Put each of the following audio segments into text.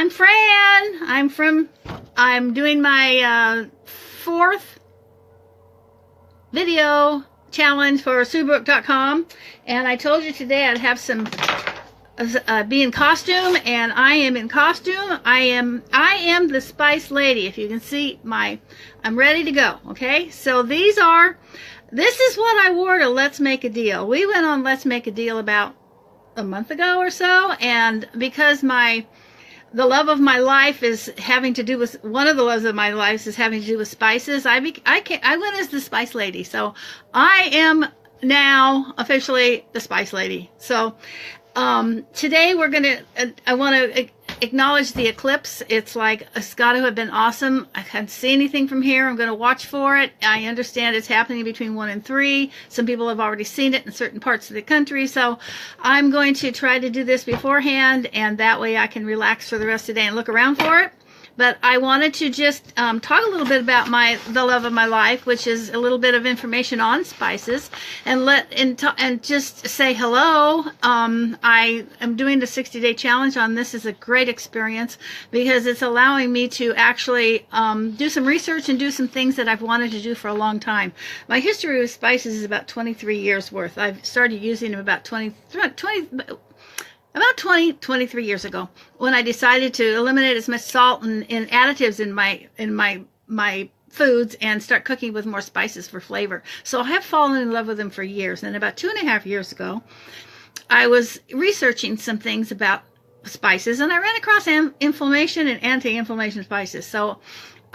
I'm Fran. I'm doing my fourth video challenge for SueBrook.com, and I told you today I'd have some be in costume, and I am in costume. I am the Spice Lady. If you can see I'm ready to go. Okay, so this is what I wore to Let's Make a Deal. We went on Let's Make a Deal about a month ago or so, and because the love of my life is having to do with, one of the loves of my life is having to do with spices, I went as the Spice Lady. So I am now officially the Spice Lady. So today I want to acknowledge the eclipse. It's got to have been awesome. I can't see anything from here. I'm going to watch for it. I understand it's happening between 1 and 3. Some people have already seen it in certain parts of the country. So I'm going to try to do this beforehand, and that way I can relax for the rest of the day and look around for it. But I wanted to just talk a little bit about the love of my life, which is a little bit of information on spices, and just say hello. I am doing the 60-day challenge on this. Is a great experience because it's allowing me to actually do some research and do some things that I've wanted to do for a long time. My history with spices is about 23 years worth. I've started using them about 23 years ago, when I decided to eliminate as much salt and additives in my foods and start cooking with more spices for flavor. So I have fallen in love with them for years. And about 2.5 years ago, I was researching some things about spices, and I ran across inflammation and anti-inflammation spices. So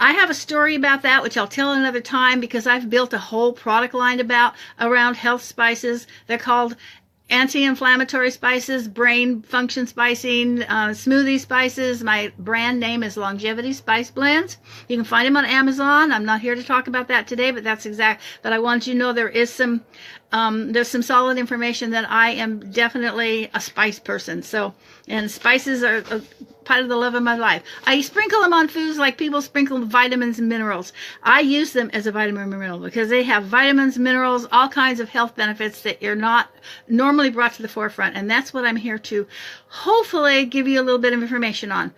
I have a story about that, which I'll tell another time, because I've built a whole product line around health spices. They're called anti-inflammatory spices, brain function spicing, smoothie spices. My brand name is Longevity Spice Blends. You can find them on Amazon. I'm not here to talk about that today, but but I want you to know there's some solid information that I am definitely a spice person. So, and spices are a part of the love of my life. I sprinkle them on foods like people sprinkle vitamins and minerals. I use them as a vitamin and mineral because they have vitamins, minerals, all kinds of health benefits that are not normally brought to the forefront. And that's what I'm here to hopefully give you a little bit of information on.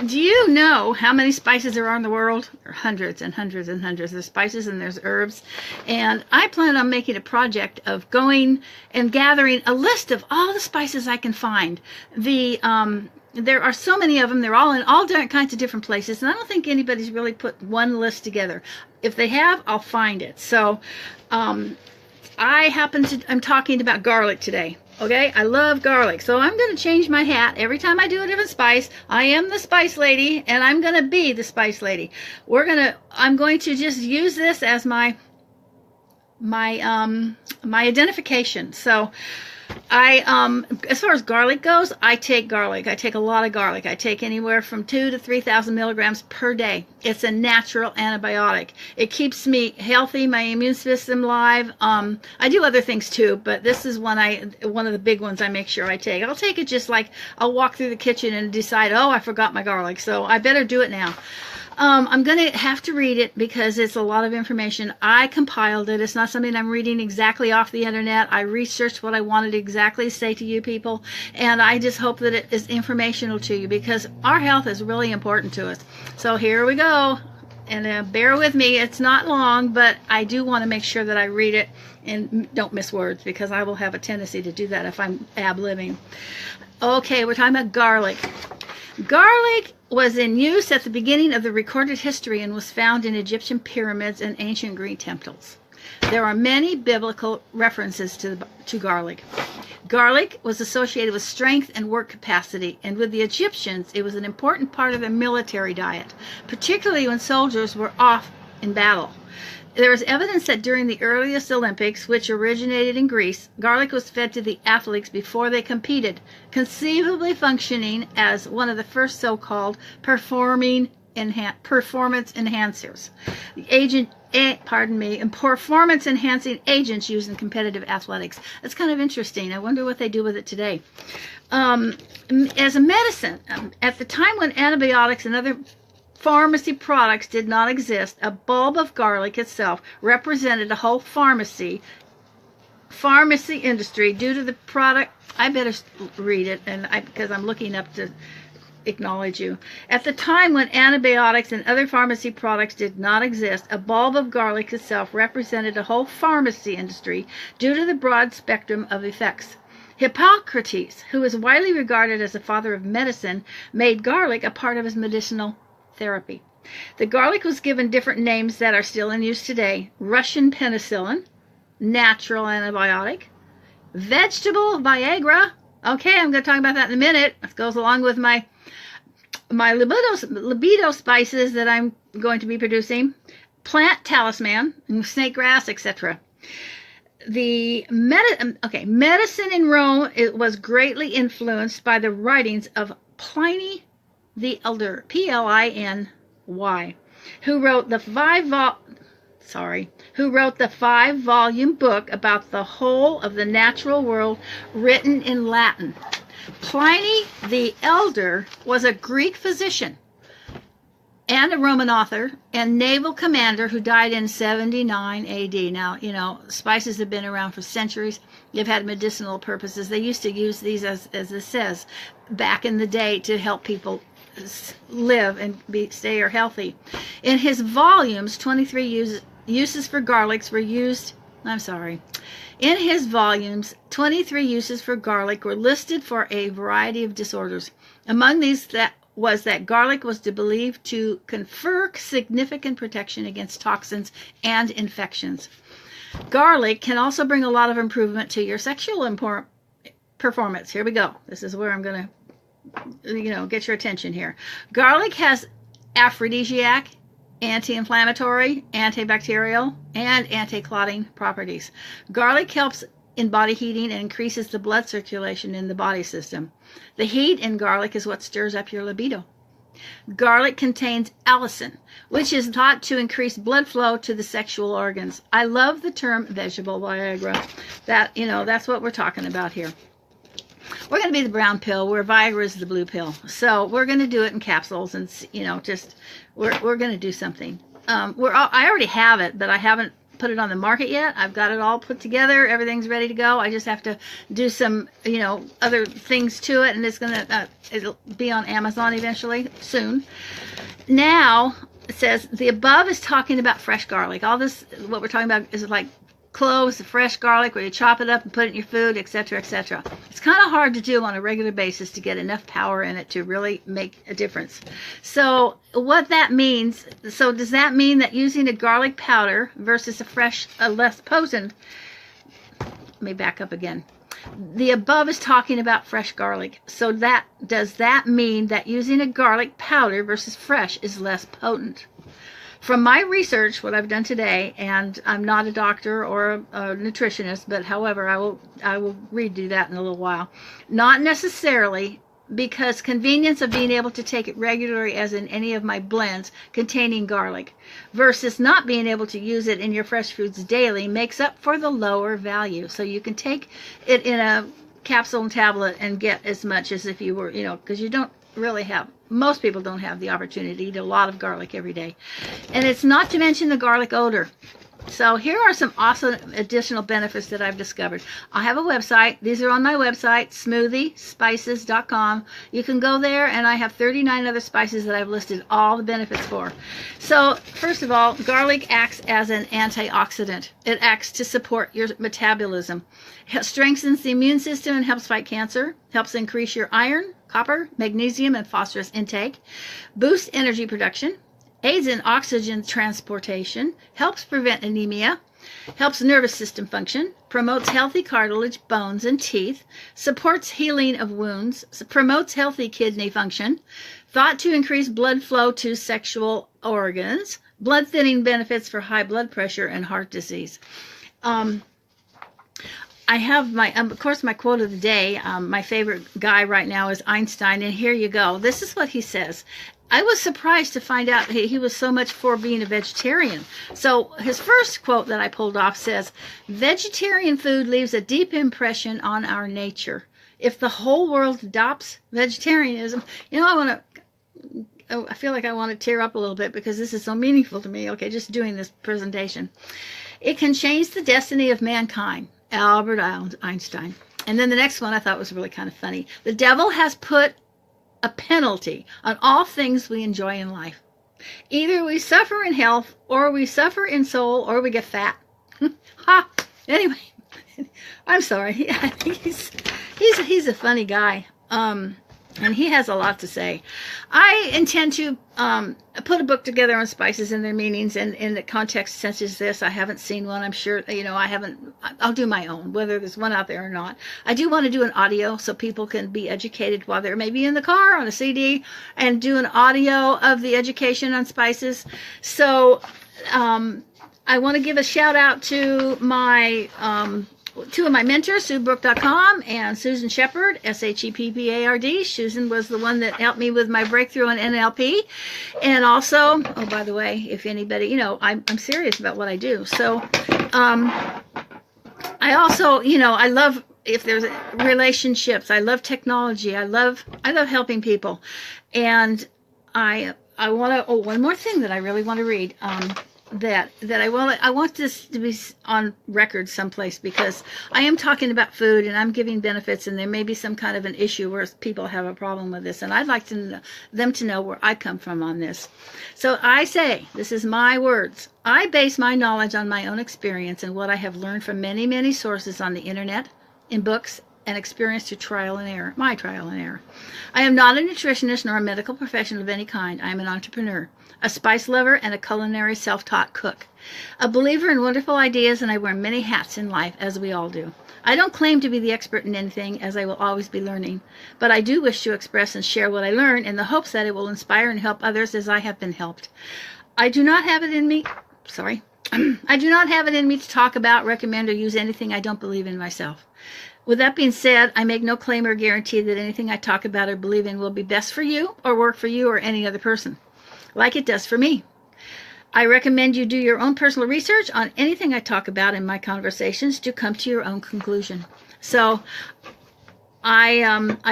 Do you know how many spices there are in the world? There are hundreds and hundreds and hundreds. There's spices and there's herbs. And I plan on making a project of going and gathering a list of all the spices I can find. There are so many of them. They're all in all different kinds of different places. And I don't think anybody's really put one list together. If they have, I'll find it. So I'm talking about garlic today. Okay, I love garlic, so I'm going to change my hat every time I do a different spice. I am the Spice Lady, and I'm going to be the Spice Lady. I'm going to just use this as my identification. So as far as garlic goes, I take garlic. I take a lot of garlic. I take anywhere from 2,000 to 3,000 milligrams per day. It's a natural antibiotic. It keeps me healthy, my immune system live. I do other things too, but this is one of the big ones I make sure I take. I'll take it just like I'll walk through the kitchen and decide, oh, I forgot my garlic, so I better do it now. I'm going to have to read it because it's a lot of information. I compiled it. It's not something I'm reading exactly off the internet. I researched what I wanted to exactly say to you people, and I just hope that it is informational to you because our health is really important to us. So here we go. And bear with me. It's not long, but I do want to make sure that I read it and don't miss words because I will have a tendency to do that if I'm ab-libbing. Okay, we're talking about garlic. Garlic was in use at the beginning of the recorded history and was found in Egyptian pyramids and ancient Greek temples. There are many biblical references to garlic. Garlic was associated with strength and work capacity, and with the Egyptians, it was an important part of their military diet, particularly when soldiers were off in battle. There is evidence that during the earliest Olympics, which originated in Greece, garlic was fed to the athletes before they competed, conceivably functioning as one of the first so-called performance enhancers. Performance-enhancing agents used in competitive athletics. That's kind of interesting. I wonder what they do with it today. As a medicine, at the time when antibiotics and other pharmacy products did not exist, a bulb of garlic itself represented a whole pharmacy pharmacy industry due to the product. I better read it, because I'm looking up to acknowledge you. At the time when antibiotics and other pharmacy products did not exist, a bulb of garlic itself represented a whole pharmacy industry due to the broad spectrum of effects. Hippocrates, who is widely regarded as the father of medicine, made garlic a part of his medicinal therapy. The garlic was given different names that are still in use today: Russian penicillin, natural antibiotic, vegetable Viagra. Okay, I'm going to talk about that in a minute. It goes along with my libido spices that I'm going to be producing, plant talisman, snake grass, etc. Medicine in Rome, it was greatly influenced by the writings of Pliny the Elder, Pliny, who wrote the five-volume book about the whole of the natural world, written in Latin. Pliny the Elder was a Greek physician and a Roman author and naval commander who died in 79 AD. Now, spices have been around for centuries. They've had medicinal purposes. They used to use these, as it says, back in the day to help people live and stay healthy. In his volumes, 23 uses for garlics were used. In his volumes, 23 uses for garlic were listed for a variety of disorders. Among these that garlic was believed to confer significant protection against toxins and infections. Garlic can also bring a lot of improvement to your sexual performance. Here we go. This is where I'm going to get your attention here. Garlic has aphrodisiac, anti-inflammatory, antibacterial, and anti-clotting properties. Garlic helps in body heating and increases the blood circulation in the body system. The heat in garlic is what stirs up your libido. Garlic contains allicin, which is thought to increase blood flow to the sexual organs. I love the term vegetable Viagra. That's what we're talking about here. We're going to be the brown pill, where Viagra is the blue pill. So we're going to do it in capsules, and we're going to do something. I already have it, but I haven't put it on the market yet. I've got it all put together. Everything's ready to go. I just have to do some, other things to it, and it'll be on Amazon eventually, soon. Now, it says the above is talking about fresh garlic. All this, what we're talking about, is like cloves, fresh garlic, where you chop it up and put it in your food, etc., etc. It's kind of hard to do on a regular basis to get enough power in it to really make a difference. So what that means, does that mean that using a garlic powder versus a less potent, let me back up again. The above is talking about fresh garlic. So does that mean that using a garlic powder versus fresh is less potent? From my research, what I've done today, and I'm not a doctor or a nutritionist, but however, I will redo that in a little while. Not necessarily, because convenience of being able to take it regularly, as in any of my blends containing garlic, versus not being able to use it in your fresh foods daily, makes up for the lower value. So you can take it in a capsule and tablet and get as much as if you were, because you don't really have, most people don't have the opportunity to eat a lot of garlic every day. And it's not to mention the garlic odor. So here are some awesome additional benefits that I've discovered. I have a website. These are on my website, smoothiespices.com. You can go there, and I have 39 other spices that I've listed all the benefits for. So first of all, garlic acts as an antioxidant. It acts to support your metabolism. It strengthens the immune system and helps fight cancer. Helps increase your iron, copper, magnesium, and phosphorus intake. Boosts energy production. Aids in oxygen transportation, helps prevent anemia, helps nervous system function, promotes healthy cartilage, bones, and teeth, supports healing of wounds, promotes healthy kidney function, thought to increase blood flow to sexual organs, blood thinning benefits for high blood pressure and heart disease. I have of course, my quote of the day. My favorite guy right now is Einstein, and here you go. This is what he says. I was surprised to find out he was so much for being a vegetarian. So his first quote that I pulled off says, "Vegetarian food leaves a deep impression on our nature. If the whole world adopts vegetarianism," I feel like I want to tear up a little bit because this is so meaningful to me. Okay, just doing this presentation. "It can change the destiny of mankind. Albert Einstein. And then the next one I thought was really kind of funny. The devil has put a penalty on all things we enjoy in life. Either we suffer in health, or we suffer in soul, or we get fat. Ha! Anyway, I'm sorry. He's a funny guy. And he has a lot to say. I intend to put a book together on spices and their meanings, and in the context such as this. I haven't seen one. I'm sure, I haven't. I'll do my own, whether there's one out there or not. I do want to do an audio so people can be educated while they're maybe in the car on a CD, and do an audio of the education on spices. So I want to give a shout out to my two of my mentors, SueBrook.com and Susan Shepard, Sheppard. Susan was the one that helped me with my breakthrough on NLP. And also, oh, by the way, if anybody, I'm serious about what I do. So I also, I love, if there's relationships, I love technology. I love helping people. And I want to, one more thing that I really want to read. I want this to be on record someplace, because I am talking about food and I'm giving benefits, and there may be some kind of an issue where people have a problem with this, and I'd like them to know where I come from on this. So I say, this is my words. I base my knowledge on my own experience and what I have learned from many, many sources on the internet, in books, and experience through trial and error, my trial and error. I am not a nutritionist nor a medical professional of any kind. I am an entrepreneur, a spice lover, and a culinary self-taught cook. A believer in wonderful ideas, and I wear many hats in life, as we all do. I don't claim to be the expert in anything, as I will always be learning, but I do wish to express and share what I learn in the hopes that it will inspire and help others as I have been helped. I do not have it in me to talk about, recommend, or use anything I don't believe in myself. With that being said, I make no claim or guarantee that anything I talk about or believe in will be best for you, or work for you or any other person, like it does for me. I recommend you do your own personal research on anything I talk about in my conversations to come to your own conclusion. So I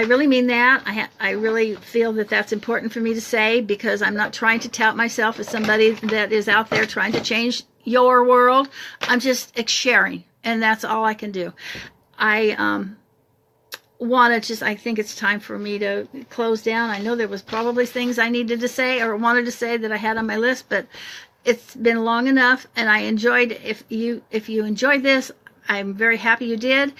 really mean that. I really feel that that's important for me to say, because I'm not trying to tout myself as somebody that is out there trying to change your world. I'm just sharing, and that's all I can do. I think it's time for me to close down. I know there was probably things I needed to say or wanted to say that I had on my list, but it's been long enough, and I enjoyed, if you enjoyed this, I'm very happy you did.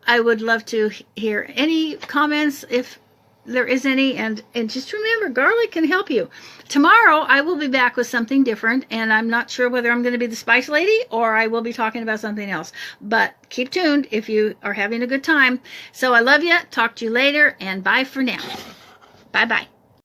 I would love to hear any comments, if there is any, and just remember, garlic can help you. Tomorrow I will be back with something different, and I'm not sure whether I'm going to be the spice lady or I will be talking about something else, but keep tuned if you are having a good time. So I love you, talk to you later, and bye for now. Bye bye.